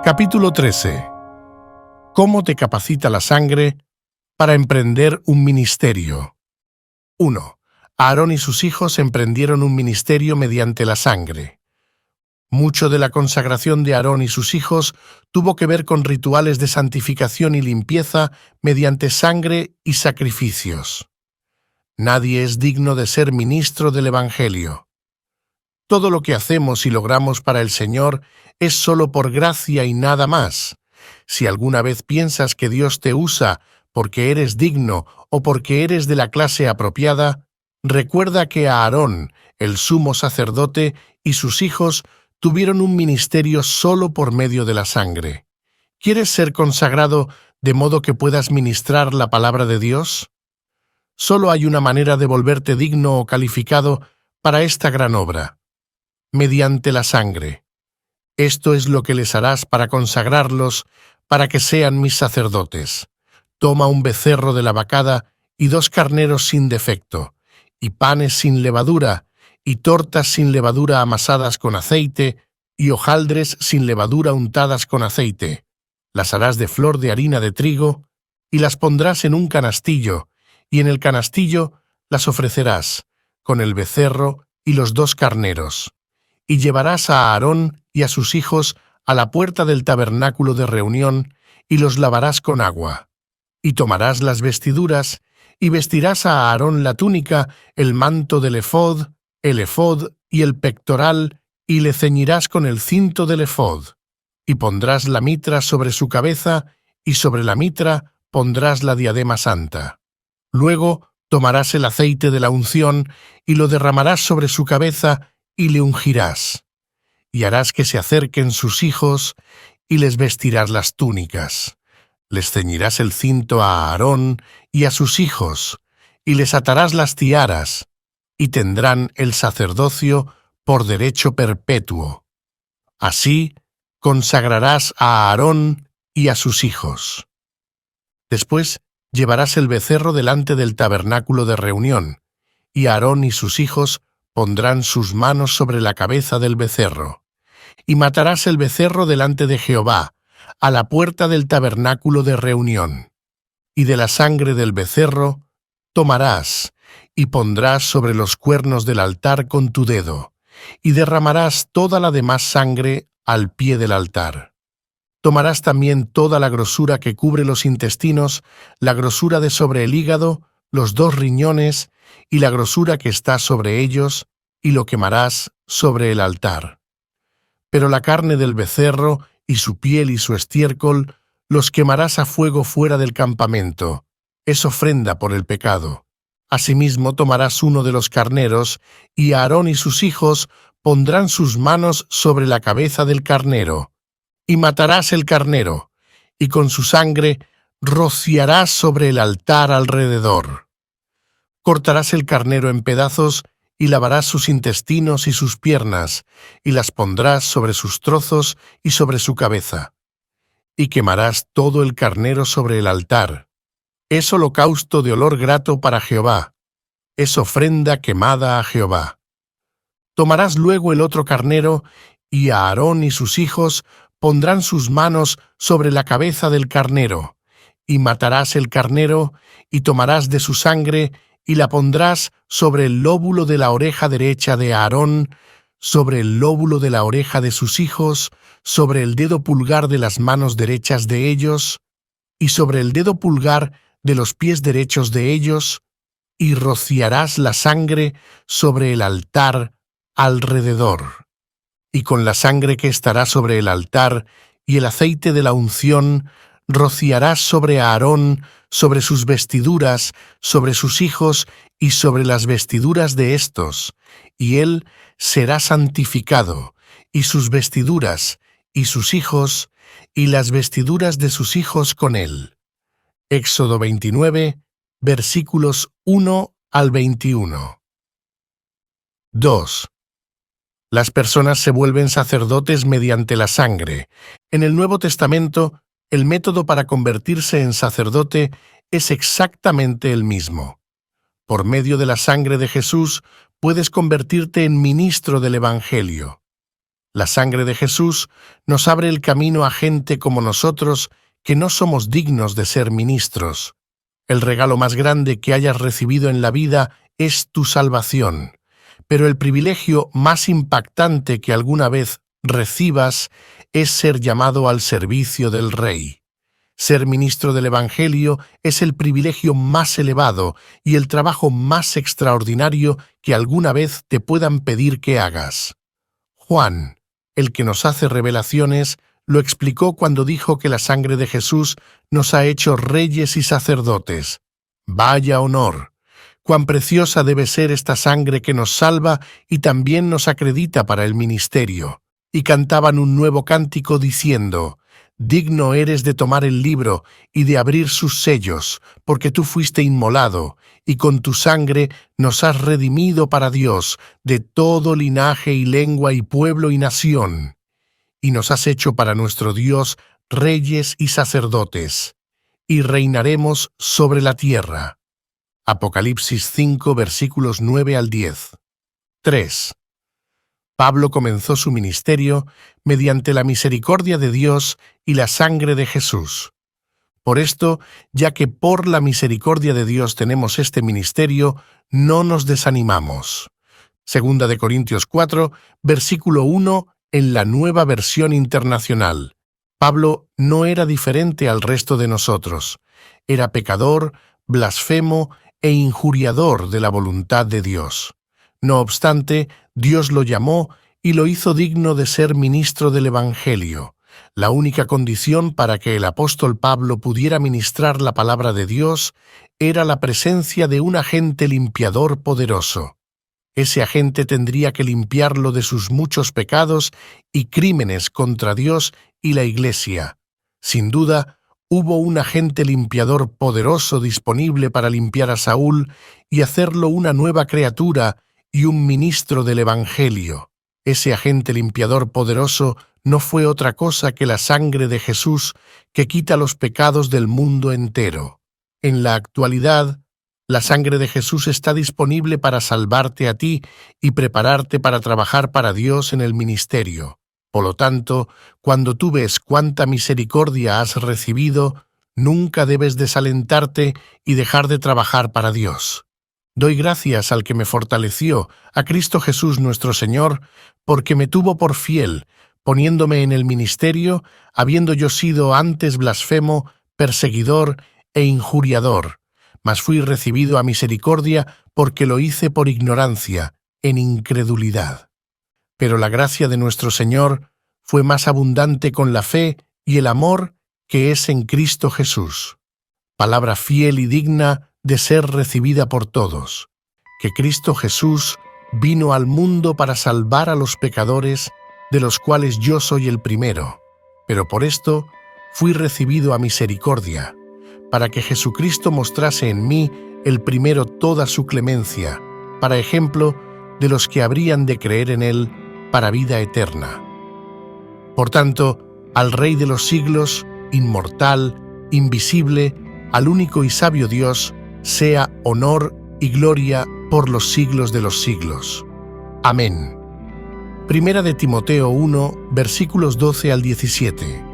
Capítulo 13. ¿Cómo te capacita la sangre para emprender un ministerio? 1. Aarón y sus hijos emprendieron un ministerio mediante la sangre. Mucho de la consagración de Aarón y sus hijos tuvo que ver con rituales de santificación y limpieza mediante sangre y sacrificios. Nadie es digno de ser ministro del Evangelio. Todo lo que hacemos y logramos para el Señor es solo por gracia y nada más. Si alguna vez piensas que Dios te usa porque eres digno o porque eres de la clase apropiada, recuerda que Aarón, el sumo sacerdote, y sus hijos tuvieron un ministerio solo por medio de la sangre. ¿Quieres ser consagrado de modo que puedas ministrar la palabra de Dios? Solo hay una manera de volverte digno o calificado para esta gran obra: mediante la sangre. Esto es lo que les harás para consagrarlos, para que sean mis sacerdotes. Toma un becerro de la vacada y 2 carneros sin defecto, y panes sin levadura, y tortas sin levadura amasadas con aceite, y hojaldres sin levadura untadas con aceite. Las harás de flor de harina de trigo, y las pondrás en un canastillo, y en el canastillo las ofrecerás, con el becerro y los 2 carneros. Y llevarás a Aarón y a sus hijos a la puerta del tabernáculo de reunión, y los lavarás con agua. Y tomarás las vestiduras, y vestirás a Aarón la túnica, el manto del efod, el efod y el pectoral, y le ceñirás con el cinto del efod. Y pondrás la mitra sobre su cabeza, y sobre la mitra pondrás la diadema santa. Luego tomarás el aceite de la unción, y lo derramarás sobre su cabeza, y le ungirás, y harás que se acerquen sus hijos, y les vestirás las túnicas. Les ceñirás el cinto a Aarón y a sus hijos, y les atarás las tiaras, y tendrán el sacerdocio por derecho perpetuo. Así consagrarás a Aarón y a sus hijos. Después llevarás el becerro delante del tabernáculo de reunión, y Aarón y sus hijos pondrán sus manos sobre la cabeza del becerro. Y matarás el becerro delante de Jehová, a la puerta del tabernáculo de reunión. Y de la sangre del becerro tomarás, y pondrás sobre los cuernos del altar con tu dedo, y derramarás toda la demás sangre al pie del altar. Tomarás también toda la grosura que cubre los intestinos, la grosura de sobre el hígado, los 2 riñones, y la grosura que está sobre ellos, y lo quemarás sobre el altar. Pero la carne del becerro, y su piel y su estiércol, los quemarás a fuego fuera del campamento. Es ofrenda por el pecado. Asimismo tomarás uno de los carneros, y Aarón y sus hijos pondrán sus manos sobre la cabeza del carnero. Y matarás el carnero, y con su sangre rociarás sobre el altar alrededor. Cortarás el carnero en pedazos, y lavarás sus intestinos y sus piernas, y las pondrás sobre sus trozos y sobre su cabeza. Y quemarás todo el carnero sobre el altar. Es holocausto de olor grato para Jehová. Es ofrenda quemada a Jehová. Tomarás luego el otro carnero, y Aarón y sus hijos pondrán sus manos sobre la cabeza del carnero, y matarás el carnero, y tomarás de su sangre, y la pondrás sobre el lóbulo de la oreja derecha de Aarón, sobre el lóbulo de la oreja de sus hijos, sobre el dedo pulgar de las manos derechas de ellos, y sobre el dedo pulgar de los pies derechos de ellos, y rociarás la sangre sobre el altar alrededor. Y con la sangre que estará sobre el altar y el aceite de la unción, rociarás sobre Aarón, sobre sus vestiduras, sobre sus hijos y sobre las vestiduras de éstos, y él será santificado, y sus vestiduras, y sus hijos, y las vestiduras de sus hijos con él. Éxodo 29, versículos 1 al 21. 2. Las personas se vuelven sacerdotes mediante la sangre. En el Nuevo Testamento, el método para convertirse en sacerdote es exactamente el mismo. Por medio de la sangre de Jesús, puedes convertirte en ministro del Evangelio. La sangre de Jesús nos abre el camino a gente como nosotros que no somos dignos de ser ministros. El regalo más grande que hayas recibido en la vida es tu salvación, pero el privilegio más impactante que alguna vez recibas es ser llamado al servicio del Rey. Ser ministro del Evangelio es el privilegio más elevado y el trabajo más extraordinario que alguna vez te puedan pedir que hagas. Juan, el que nos hace revelaciones, lo explicó cuando dijo que la sangre de Jesús nos ha hecho reyes y sacerdotes. ¡Vaya honor! Cuán preciosa debe ser esta sangre que nos salva y también nos acredita para el ministerio. Y cantaban un nuevo cántico diciendo: «Digno eres de tomar el libro y de abrir sus sellos, porque tú fuiste inmolado, y con tu sangre nos has redimido para Dios de todo linaje y lengua y pueblo y nación. Y nos has hecho para nuestro Dios reyes y sacerdotes, y reinaremos sobre la tierra». Apocalipsis 5, versículos 9 al 10. 3. Pablo comenzó su ministerio mediante la misericordia de Dios y la sangre de Jesús. Por esto, ya que por la misericordia de Dios tenemos este ministerio, no nos desanimamos. Segunda de Corintios 4, versículo 1, en la Nueva Versión Internacional. Pablo no era diferente al resto de nosotros. Era pecador, blasfemo e injuriador de la voluntad de Dios. No obstante, Dios lo llamó y lo hizo digno de ser ministro del Evangelio. La única condición para que el apóstol Pablo pudiera ministrar la palabra de Dios era la presencia de un agente limpiador poderoso. Ese agente tendría que limpiarlo de sus muchos pecados y crímenes contra Dios y la Iglesia. Sin duda, hubo un agente limpiador poderoso disponible para limpiar a Saúl y hacerlo una nueva criatura y un ministro del Evangelio. Ese agente limpiador poderoso no fue otra cosa que la sangre de Jesús que quita los pecados del mundo entero. En la actualidad, la sangre de Jesús está disponible para salvarte a ti y prepararte para trabajar para Dios en el ministerio. Por lo tanto, cuando tú ves cuánta misericordia has recibido, nunca debes desalentarte y dejar de trabajar para Dios. Doy gracias al que me fortaleció, a Cristo Jesús nuestro Señor, porque me tuvo por fiel, poniéndome en el ministerio, habiendo yo sido antes blasfemo, perseguidor e injuriador, mas fui recibido a misericordia porque lo hice por ignorancia, en incredulidad. Pero la gracia de nuestro Señor fue más abundante con la fe y el amor que es en Cristo Jesús. Palabra fiel y digna de ser recibida por todos, que Cristo Jesús vino al mundo para salvar a los pecadores, de los cuales yo soy el primero, pero por esto fui recibido a misericordia, para que Jesucristo mostrase en mí el primero toda su clemencia, para ejemplo de los que habrían de creer en Él para vida eterna. Por tanto, al Rey de los siglos, inmortal, invisible, al único y sabio Dios, sea honor y gloria por los siglos de los siglos. Amén. Primera de Timoteo 1, versículos 12 al 17.